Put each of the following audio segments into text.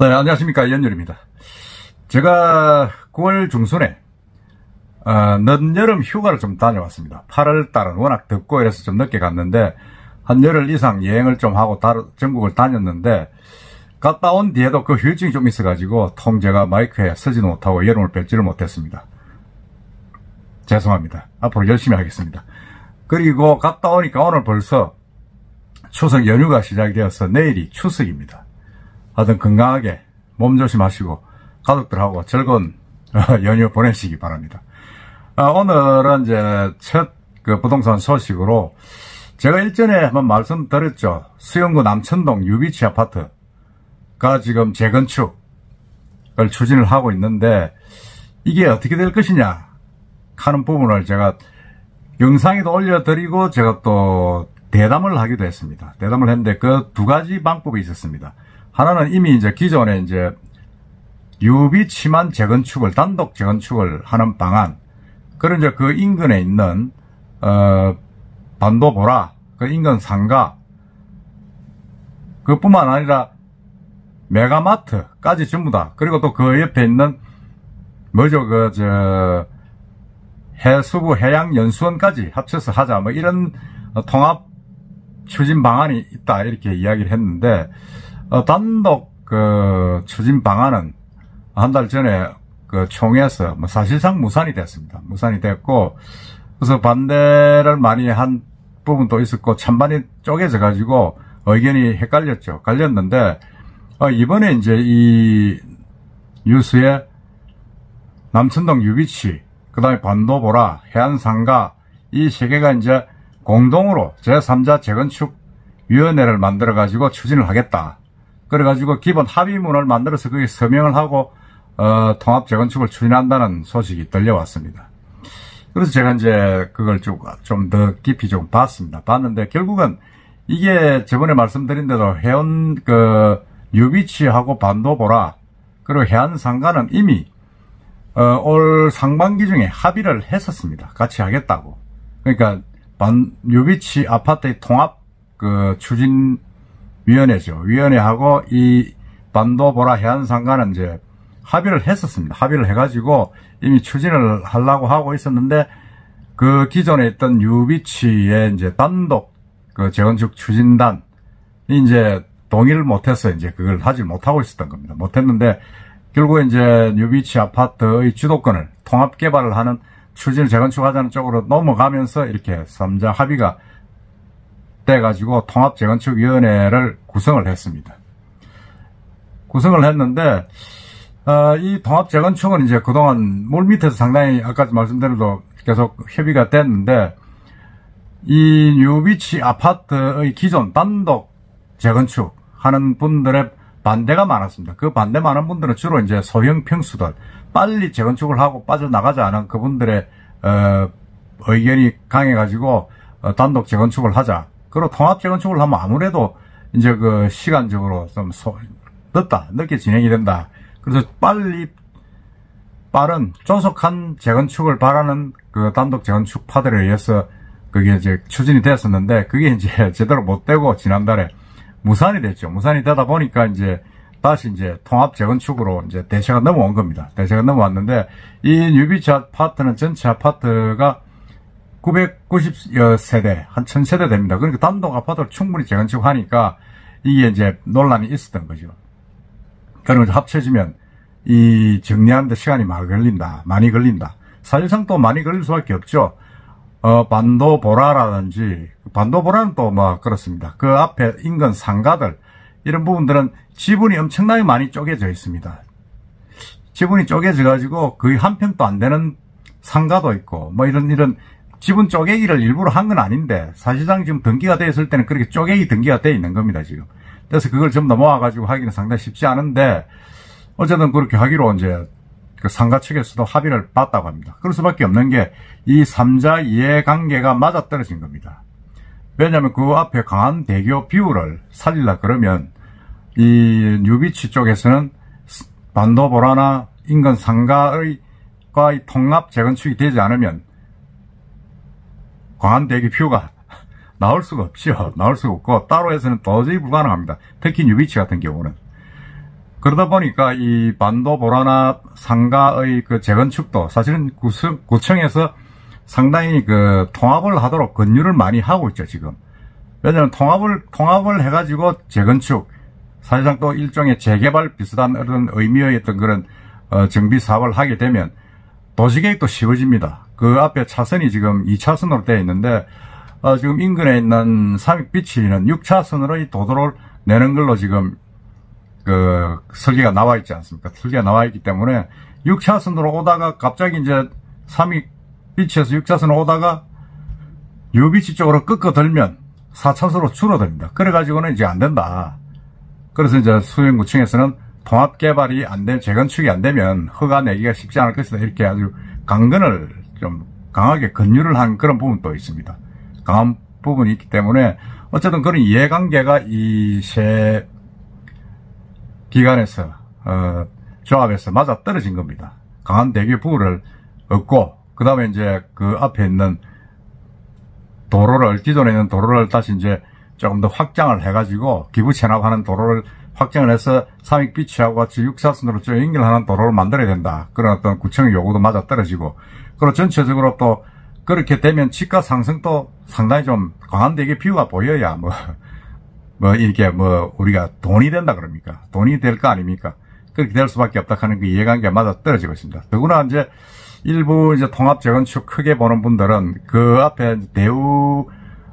네, 안녕하십니까. 연율입니다. 제가 9월 중순에 늦여름 휴가를 좀 다녀왔습니다. 8월 달은 워낙 덥고 이래서 좀 늦게 갔는데 한 열흘 이상 여행을 좀 하고 전국을 다녔는데 갔다 온 뒤에도 그 후유증이 좀 있어가지고 제가 마이크에 서지도 못하고 여름을 뵙지를 못했습니다. 죄송합니다. 앞으로 열심히 하겠습니다. 그리고 갔다 오니까 오늘 벌써 추석 연휴가 시작이 되어서 내일이 추석입니다. 하여튼 건강하게 몸 조심하시고 가족들하고 즐거운 연휴 보내시기 바랍니다. 오늘은 이제 첫 부동산 소식으로 제가 일전에 한번 말씀드렸죠. 수영구 남천동 유비치 아파트가 지금 재건축을 추진을 하고 있는데 이게 어떻게 될 것이냐 하는 부분을 제가 영상에도 올려드리고 제가 또 대담을 하기도 했습니다. 대담을 했는데 그 두 가지 방법이 있었습니다. 하나는 이미 이제 기존에 이제 유비치만 재건축을 단독 재건축을 하는 방안, 그런 이제 그 인근에 있는 반도보라 그 인근 상가 그뿐만 아니라 메가마트까지 전부 다, 그리고 또 그 옆에 있는 뭐죠 해수부 해양연수원까지 합쳐서 하자 뭐 이런 통합 추진 방안이 있다 이렇게 이야기를 했는데 단독 추진 방안은 한 달 전에 총회에서 사실상 무산이 됐습니다. 무산이 됐고, 그래서 반대를 많이 한 부분도 있었고 찬반이 쪼개져 가지고 의견이 갈렸는데 이번에 이제 이 뉴스에 남천동 유비치, 그 다음에 반도보라, 해안상가 이 세 개가 이제 공동으로 제3자 재건축위원회를 만들어 가지고 추진을 하겠다. 그래가지고 기본 합의문을 만들어서 거기에 서명을 하고 통합 재건축을 추진한다는 소식이 들려왔습니다. 그래서 제가 이제 그걸 좀 더 깊이 좀 봤는데 결국은 이게 저번에 말씀드린 대로 유비치하고 반도보라 그리고 해안상가는 이미 올 상반기 중에 합의를 했었습니다. 같이 하겠다고. 그러니까 유비치 아파트의 통합 추진 위원회죠. 위원회하고 이 반도보라 해안상가는 이제 합의를 했었습니다. 합의를 해가지고 이미 추진을 하려고 하고 있었는데 그 기존에 있던 유비치의 이제 단독 재건축 추진단이 이제 동의를 못해서 이제 그걸 하지 못하고 있었던 겁니다. 못했는데 결국에 이제 유비치 아파트의 주도권을 통합 개발을 하는 추진을 재건축하자는 쪽으로 넘어가면서 이렇게 3자 합의가 돼가지고 통합재건축위원회를 구성을 했습니다. 구성을 했는데, 이 통합재건축은 이제 그동안 물밑에서 상당히 아까 말씀드린 대로 계속 협의가 됐는데, 이 유비치 아파트의 기존 단독 재건축 하는 분들의 반대가 많았습니다. 그 반대 많은 분들은 주로 이제 소형 평수들, 빨리 재건축을 하고 빠져나가자는 그분들의, 의견이 강해가지고, 단독 재건축을 하자. 그리고 통합 재건축을 하면 아무래도 이제 시간적으로 좀 늦게 진행이 된다. 그래서 빠른 조속한 재건축을 바라는 단독 재건축파들에 의해서 그게 이제 추진이 됐었는데 그게 이제 제대로 못 되고 지난달에 무산이 됐죠. 무산이 되다 보니까 이제 다시 이제 통합 재건축으로 이제 대세가 넘어온 겁니다. 대세가 넘어왔는데 이 유비치 아파트는 전체 아파트가 990세대, 한 1000세대 됩니다. 그러니까 단독 아파트를 충분히 재건축하니까 이게 이제 논란이 있었던 거죠. 그러면 합쳐지면 이 정리하는데 시간이 많이 걸린다. 사실상 또 많이 걸릴 수밖에 없죠. 반도보라라든지, 반도보라는 또 그렇습니다. 그 앞에 인근 상가들, 이런 부분들은 지분이 엄청나게 많이 쪼개져 있습니다. 지분이 쪼개져 가지고 거의 한 평도 안 되는 상가도 있고, 이런 지분 쪼개기를 일부러 한 건 아닌데 사실상 지금 등기가 되어 있을 때는 그렇게 쪼개기 등기가 되어 있는 겁니다, 지금. 그래서 그걸 전부 다 모아가지고 하기는 상당히 쉽지 않은데 어쨌든 그렇게 하기로 이제 그 상가 측에서도 합의를 봤다고 합니다. 그럴 수밖에 없는 게 이 3자 이해관계가 맞아떨어진 겁니다. 왜냐하면 그 앞에 강한 대교 비율을 살리려 그러면 이 유비치 쪽에서는 반도보라나 인근 상가의 통합 재건축이 되지 않으면 광안대교 뷰가 나올 수가 없죠. 나올 수가 없고 따로 해서는 도저히 불가능합니다. 특히 유비치 같은 경우는. 그러다 보니까 이 반도 보라나 상가의 그 재건축도 사실은 구청에서 상당히 그 통합을 하도록 권유를 많이 하고 있죠, 지금. 왜냐하면 통합을 해가지고 재건축, 사실상 또 일종의 재개발 비슷한 그런 의미의 어떤 그런, 정비 사업을 하게 되면 도시계획도 쉬워집니다. 그 앞에 차선이 지금 2차선으로 되어 있는데, 지금 인근에 있는 삼익비치는 6차선으로 이 도로를 내는 걸로 지금, 그, 설계가 나와 있지 않습니까? 설계가 나와 있기 때문에 6차선으로 오다가 갑자기 이제 삼익비치에서 6차선으로 오다가 유비치 쪽으로 꺾어들면 4차선으로 줄어듭니다. 그래가지고는 이제 안 된다. 그래서 이제 수영구청에서는 통합개발이 안 되면, 재건축이 안 되면 허가 내기가 쉽지 않을 것이다. 이렇게 아주 강근을 좀 강하게 권유를 한 그런 부분도 있습니다. 강한 부분이 있기 때문에 어쨌든 그런 이해관계가 이 세 기관에서, 조합에서 맞아 떨어진 겁니다. 강한 대교 부를 얻고, 그 다음에 이제 그 앞에 있는 도로를, 기존에 있는 도로를 다시 이제 조금 더 확장을 해가지고 기부 체납하는 도로를 확장을 해서 삼익비치하고 같이 6차선으로 쭉 연결하는 도로를 만들어야 된다. 그런 어떤 구청의 요구도 맞아 떨어지고, 그리고 전체적으로 또 그렇게 되면 집가 상승도 상당히 좀 강한 대교 비유가 보여야 이렇게 우리가 돈이 된다 그럽니까? 돈이 될 거 아닙니까? 그렇게 될 수밖에 없다 하는 그 이해관계가 맞아 떨어지고 있습니다. 더구나 이제 일부 이제 통합 재건축 크게 보는 분들은 그 앞에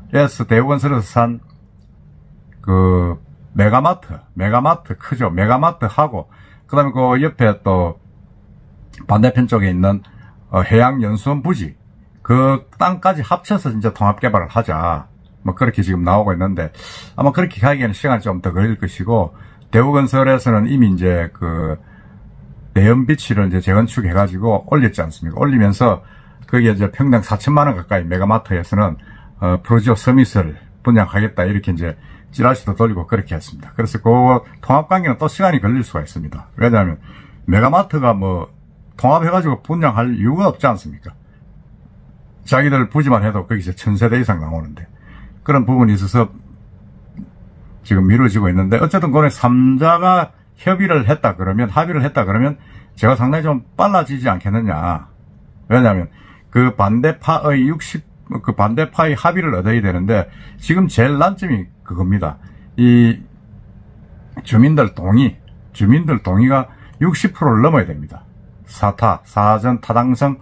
대우건설에서 산 그 메가마트 크죠. 메가마트하고 그다음에 그 옆에 또 반대편 쪽에 있는 해양연수원 부지 그 땅까지 합쳐서 진짜 통합 개발을 하자. 그렇게 지금 나오고 있는데 아마 그렇게 가기에는 시간이 좀 더 걸릴 것이고, 대우건설에서는 이미 이제 그 대연비치를 이제 재건축해가지고 올렸지 않습니까? 올리면서 거기에 이제 평당 4천만원 가까이 메가마트에서는 프로지오 서밋을 분양하겠다 이렇게 이제 찌라시도 돌리고 그렇게 했습니다. 그래서 그 통합관계는 또 시간이 걸릴 수가 있습니다. 왜냐하면 메가마트가 통합해가지고 분양할 이유가 없지 않습니까? 자기들 부지만 해도 거기서 1000세대 이상 나오는데 그런 부분이 있어서 지금 미뤄지고 있는데, 어쨌든 그번에 3자가 합의를 했다 그러면 제가 상당히 좀 빨라지지 않겠느냐. 왜냐하면 그 반대파의 합의를 얻어야 되는데 지금 제일 난점이 그겁니다. 이 주민들 동의가 60%를 넘어야 됩니다. 사전 타당성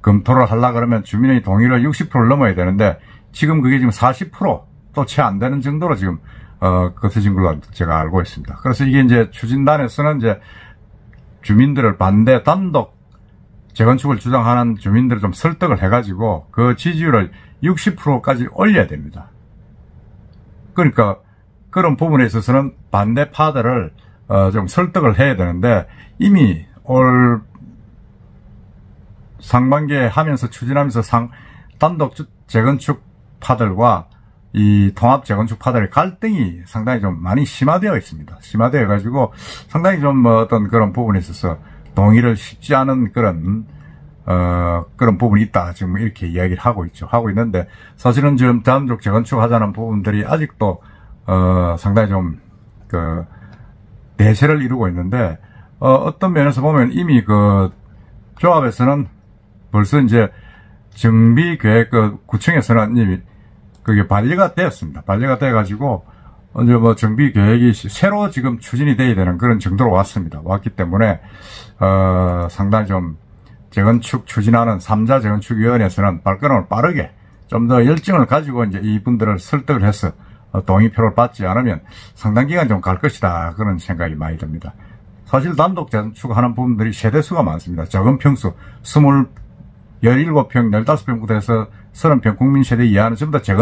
검토를 하려고 그러면 주민의 동의를 60%를 넘어야 되는데 지금 그게 지금 40%도 채 안 되는 정도로 지금 거쳐진 걸로 제가 알고 있습니다. 그래서 이게 이제 추진단에서는 이제 주민들을 단독 재건축을 주장하는 주민들을 좀 설득을 해가지고 그 지지율을 60%까지 올려야 됩니다. 그러니까 그런 부분에 있어서는 반대파들을 좀 설득을 해야 되는데, 이미 올 상반기에 하면서 추진하면서 단독 재건축 파들과 이 통합 재건축 파들의 갈등이 상당히 좀 많이 심화되어 있습니다. 심화되어 가지고 상당히 좀 어떤 그런 부분에 있어서 동의를 쉽지 않은 그런 부분이 있다. 지금 이렇게 이야기를 하고 있는데, 사실은 지금 단독 재건축 하자는 부분들이 아직도, 상당히 좀, 대세를 이루고 있는데, 어떤 면에서 보면 이미 조합에서는 벌써 이제 정비계획, 구청에서는 이미 그게 반려가 되었습니다. 반려가 돼가지고, 이제 정비계획이 새로 지금 추진이 돼야 되는 그런 정도로 왔기 때문에, 상당히 좀 재건축 추진하는 3자 재건축위원회에서는 발걸음을 빠르게 좀 더 열정을 가지고 이제 이분들을 설득을 해서 동의표를 받지 않으면 상당 기간 좀 갈 것이다. 그런 생각이 많이 듭니다. 사실 단독 재건축하는 부분들이 세대수가 많습니다. 적은 평수, 17평, 15평부터 해서 30평 국민 세대 이하는 전부 다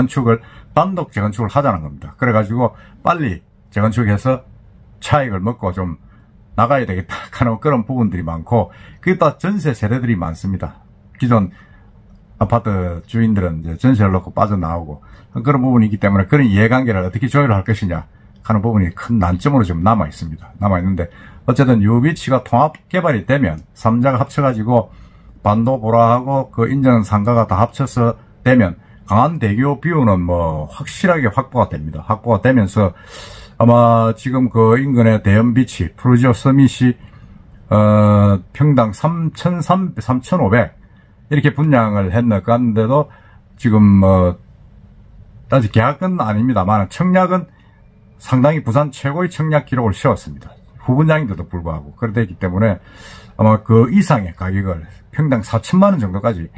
단독 재건축을 하자는 겁니다. 그래가지고 빨리 재건축해서 차익을 먹고 좀 나가야 되겠다 하는 그런 부분들이 많고, 그게 또 전세 세대들이 많습니다. 기존 아파트 주인들은 이제 전세를 놓고 빠져나오고 그런 부분이 있기 때문에 그런 이해관계를 어떻게 조율할 것이냐 하는 부분이 큰 난점으로 좀 남아있는데, 어쨌든 유비치가 통합 개발이 되면 3자가 합쳐가지고 반도 보라하고 그 인전 상가가 다 합쳐서 되면 강한 대교 비율은 확실하게 확보가 됩니다. 확보가 되면서 아마 지금 그 인근의 대연비치, 프루지오 서밋이, 평당 3,500, 이렇게 분양을 했는데도 지금 아직 계약은 아닙니다만 청약은 상당히 부산 최고의 청약 기록을 세웠습니다. 후분양인데도 불구하고. 그렇기 때문에 아마 그 이상의 가격을 평당 4천만원 정도까지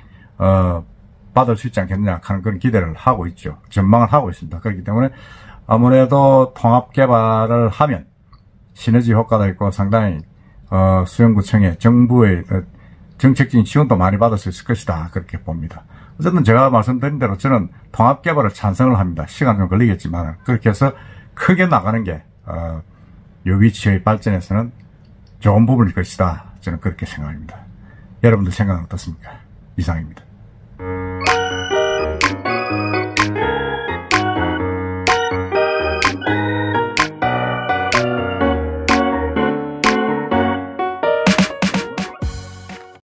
받을 수 있지 않겠느냐 하는 그런 기대를 하고 있죠. 전망을 하고 있습니다. 그렇기 때문에 아무래도 통합 개발을 하면 시너지 효과도 있고 상당히 수영구청의 정부의 정책적인 지원도 많이 받을 수 있을 것이다, 그렇게 봅니다. 어쨌든 제가 말씀드린 대로 저는 통합 개발을 찬성을 합니다. 시간 좀 걸리겠지만 그렇게 해서 크게 나가는 게 요 위치의 발전에서는 좋은 부분일 것이다, 저는 그렇게 생각합니다. 여러분들 생각은 어떻습니까? 이상입니다.